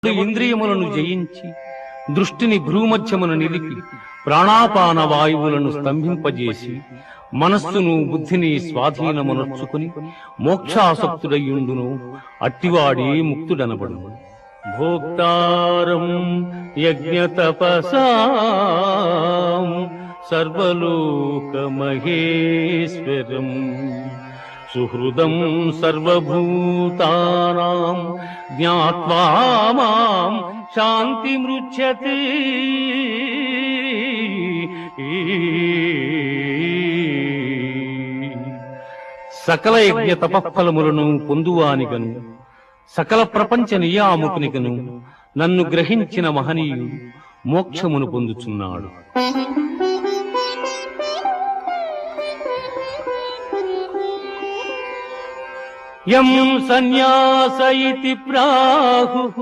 ఇంద్రియములను జయించి దృష్టిని భ్రూమధ్యమును నిలిపి ప్రాణాపాన వాయువులను స్తంభింపజేసి మనస్సును బుద్ధిని స్వాధీనమునర్చుకుని మోక్షాసక్తుడయ్యుండును అట్టివాడే ముక్తుడనబడును. భోక్తారం యజ్ఞతపసాం సర్వలోకమహేశ్వరం సుహృదం సర్వభూతానాం జ్ఞాత్వా మాం శాంతిమృచ్యతే. సకల యజ్ఞ తపఫలములను పొందువానిగను సకల ప్రపంచ నియామకునిగను నన్ను గ్రహించిన మహనీయుడు మోక్షమును పొందుచున్నాడు. యం సన్యాస ఇతి ప్రాహుః